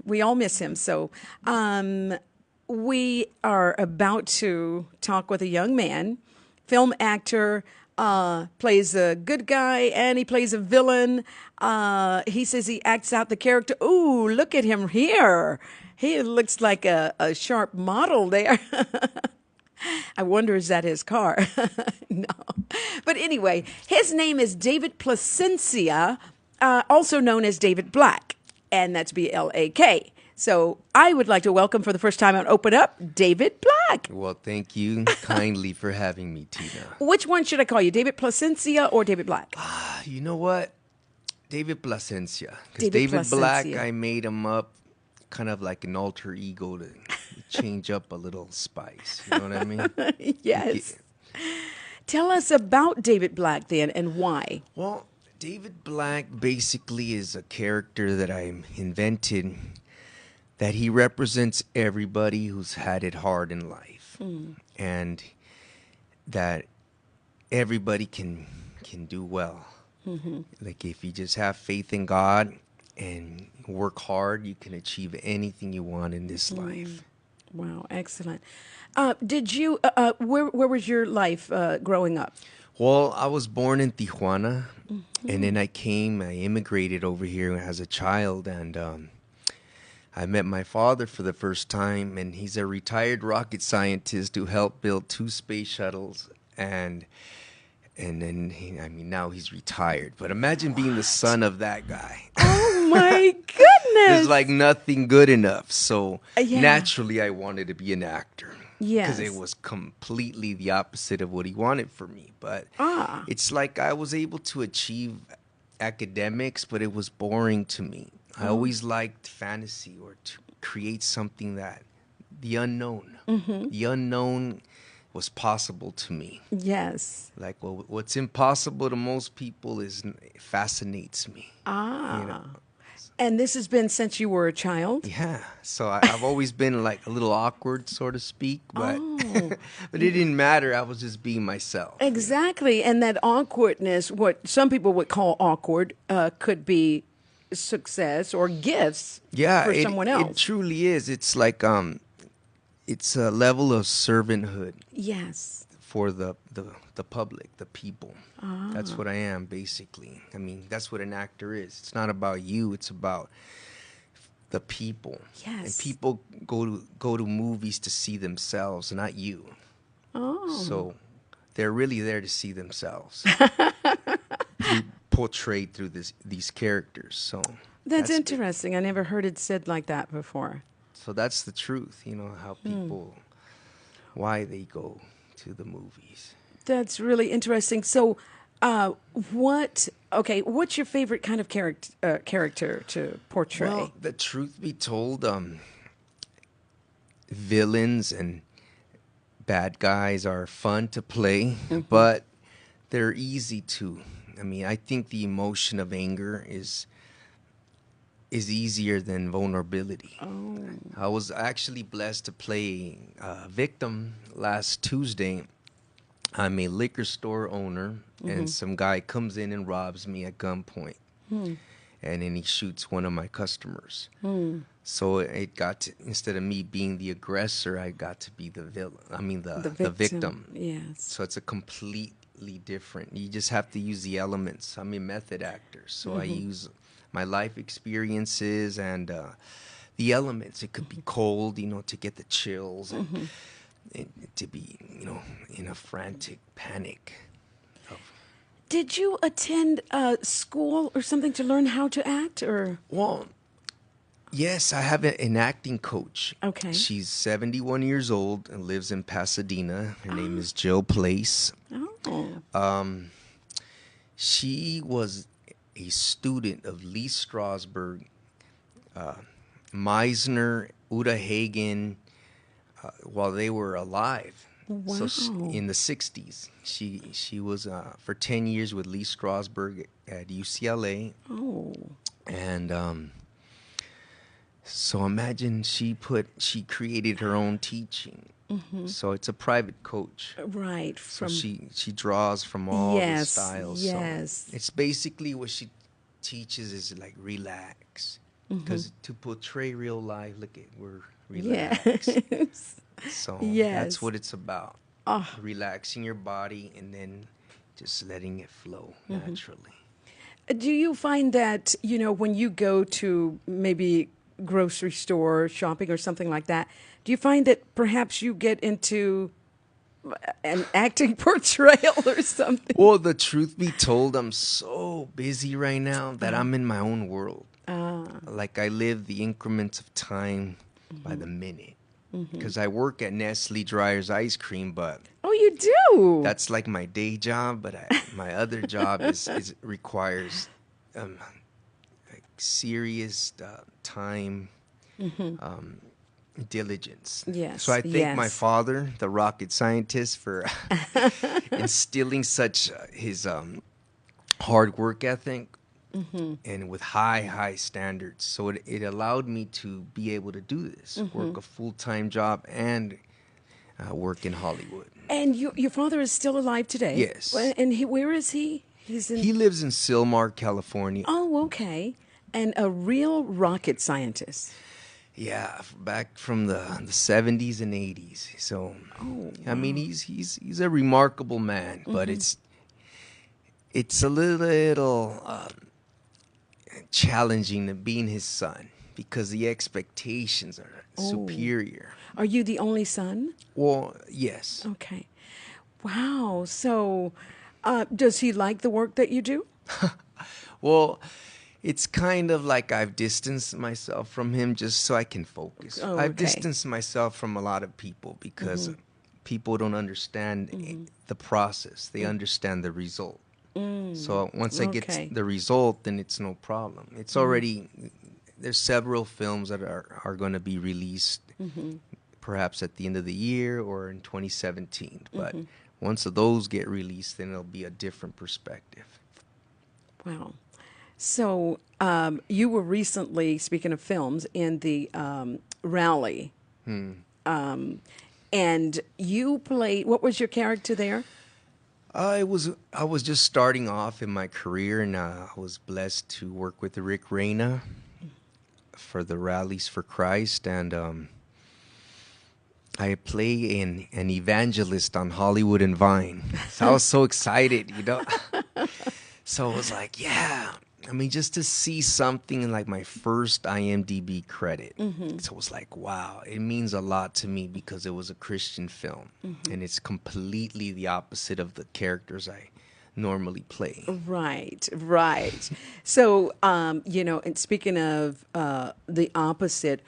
We all miss him. So we are about to talk with a young man, film actor, plays a good guy and he plays a villain. He says he acts out the character. Ooh, look at him here. He looks like a sharp model there. I wonder, is that his car? No. But anyway, his name is David Placencia, also known as David Black, and that's Blak. So I would like to welcome for the first time on Open Up, David Black. Well, thank you kindly for having me, Tina. Which one should I call you, David Placencia or David Black? You know what? David Placencia. Because David David Black, Placencia. I made him up kind of like an alter ego to change up a little spice. You know what I mean? Yes. Tell us about David Black then and why. Well, David Black basically is a character that I invented that he represents everybody who's had it hard in life. And that everybody can do well. Like if you just have faith in God and work hard, you can achieve anything you want in this life. Wow, excellent. Did you, where was your life growing up? Well, I was born in Tijuana, and then I immigrated over here as a child, and I met my father for the first time, and he's a retired rocket scientist who helped build 2 space shuttles, and then now he's retired. But imagine being the son of that guy. Oh my goodness! There's like nothing good enough. So Yeah. naturally, I wanted to be an actor. Yes. Because it was completely the opposite of what he wanted for me. But it's like I was able to achieve academics, but it was boring to me. I always liked fantasy or to create something that the unknown. The unknown was possible to me. Yes. Like, well, what's impossible to most people fascinates me. Ah. You know? And this has been since you were a child? Yeah, so I've always been like a little awkward, so to speak, but but it didn't matter. I was just being myself. Exactly. And that awkwardness, what some people would call awkward, could be success or gifts for someone else. It truly is. It's like it's a level of servanthood Yes. for the public, the people. That's what I am, basically. I mean, that's what an actor is. It's not about you. It's about the people. Yes. And people go to movies to see themselves, not you. Oh. So they're really there to see themselves portrayed through these characters. So That's interesting. I never heard it said like that before. So that's the truth. You know how people, why they go to the movies. That's really interesting. So, what's your favorite kind of character to portray? Well, the truth be told, villains and bad guys are fun to play, but they're easy to. I mean, I think the emotion of anger is easier than vulnerability. Oh. I was actually blessed to play a victim last Tuesday. I'm a liquor store owner, and some guy comes in and robs me at gunpoint. And then he shoots one of my customers. So it got to, instead of me being the aggressor, I got to be the villain. I mean, the victim. Yes. So it's a completely different. You just have to use the elements. I'm a method actor, so I use my life experiences and the elements. It could be cold, to get the chills, and to be, in a frantic panic. Did you attend school or something to learn how to act, or? Well, yes, I have an acting coach. Okay. She's 71 years old and lives in Pasadena. Her name is Jill Place. Oh. She was a student of Lee Strasberg, Meisner, Uta Hagen, while they were alive. Wow. So in the 60s, she was for 10 years with Lee Strasberg at UCLA. Oh. And so imagine she created her own teaching. So it's a private coach. Right. So she draws from all the styles. Yes. So it's basically what she teaches is like relax, because to portray real life, look at we're relaxed. Yes. So that's Yes. what it's about. Oh, Relaxing your body and then just letting it flow naturally. do you find that, when you go to maybe grocery store shopping or something like that, do you find that perhaps you get into an acting portrayal or something? Well, the truth be told, I'm so busy right now that I'm in my own world. Like I live the increments of time by the minute. Because I work at Nestle Dryers Ice Cream, but Oh, you do? that's like my day job. But my other job is requires like serious time, diligence. So Yes, I thank my yes. father, the rocket scientist, for instilling such his hard work ethic and with high standards. So it allowed me to be able to do this, work a full-time job and work in Hollywood. And your father is still alive today? Yes. And where is he? He's in. He lives in Sylmar, California. Oh, okay. And a real rocket scientist. Yeah, back from the 70s and 80s. So, Oh, I mean, he's a remarkable man, but it's a little challenging to being his son because the expectations are superior. are you the only son? Well, yes. Okay. Wow. So, does he like the work that you do? Well, it's kind of like I've distanced myself from him just so I can focus. Oh, I've okay. distanced myself from a lot of people because people don't understand the process. They understand the result. So once I Okay. get the result, then it's no problem. It's already, there's several films that are going to be released perhaps at the end of the year or in 2017. But once those get released, then it'll be a different perspective. Wow. So, you were recently, speaking of films, in the Rally. And you played, what was your character there? I was just starting off in my career, and I was blessed to work with Rick Reyna for the Rallies for Christ, and I play an evangelist on Hollywood and Vine. So I was so excited, So I was like, yeah. I mean, just to see something in like my first IMDb credit. So it was like, wow, it means a lot to me because it was a Christian film. And it's completely the opposite of the characters I normally play. Right, right. So, and speaking of the opposite,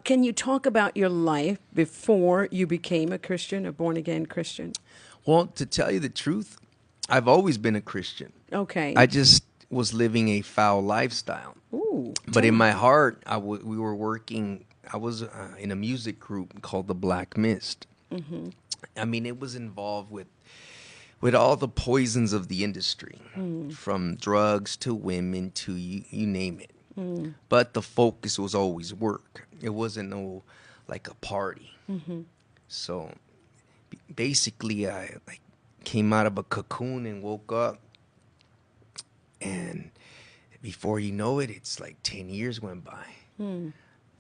can you talk about your life before you became a Christian, a born again Christian? Well, to tell you the truth, I've always been a Christian. Okay. I just was living a foul lifestyle. Ooh. But in my heart, we were working. I was in a music group called the Black Mist. I mean, it was involved with all the poisons of the industry, from drugs to women to you name it. But the focus was always work. It wasn't like a party. So basically, I like came out of a cocoon and woke up, and before you know it, it's like 10 years went by.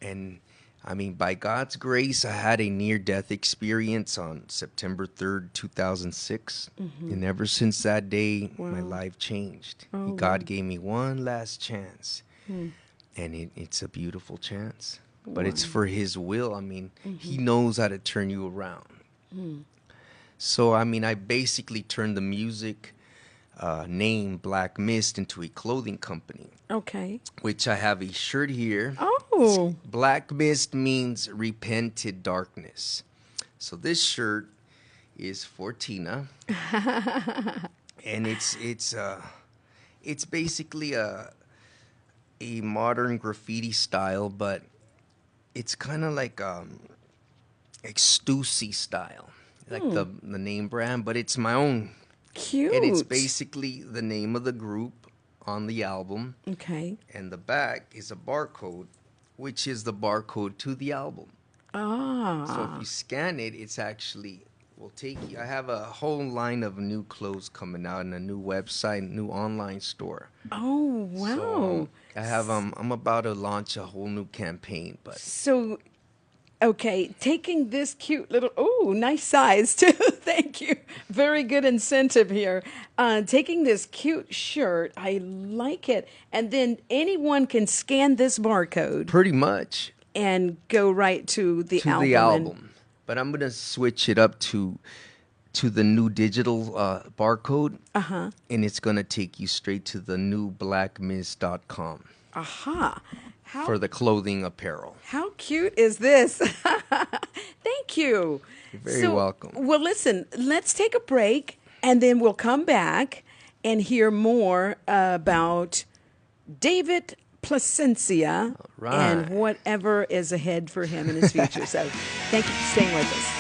And I mean, by God's grace, I had a near-death experience on September 3rd, 2006. And ever since that day, my life changed. God gave me one last chance. And it's a beautiful chance. But it's for His will. I mean, He knows how to turn you around. So, I mean, I basically turned the music name Black Mist into a clothing company. Okay. Which I have a shirt here. Oh. Black Mist means repented darkness. So this shirt is for Tina. And it's basically a modern graffiti style, but it's kind of like Stussy style, like the name brand, but it's my own. Cute. And it's basically the name of the group on the album. Okay. And the back is a barcode, which is the barcode to the album. So if you scan it, it's actually will take you. I have a whole line of new clothes coming out and a new website, new online store. Oh, So wow. I have I'm about to launch a whole new campaign, but So, okay, taking this cute little, oh, nice size too. Thank you. Very good incentive here. Taking this cute shirt, I like it. And then anyone can scan this barcode pretty much and go right to the to the album. But I'm gonna switch it up to the new digital barcode, and it's gonna take you straight to the new blackmiss.com Aha. for the clothing apparel. How cute is this? Thank you. You're very welcome. Well, listen, let's take a break and then we'll come back and hear more about David Placencia right. and whatever is ahead for him in his future. So thank you for staying with us.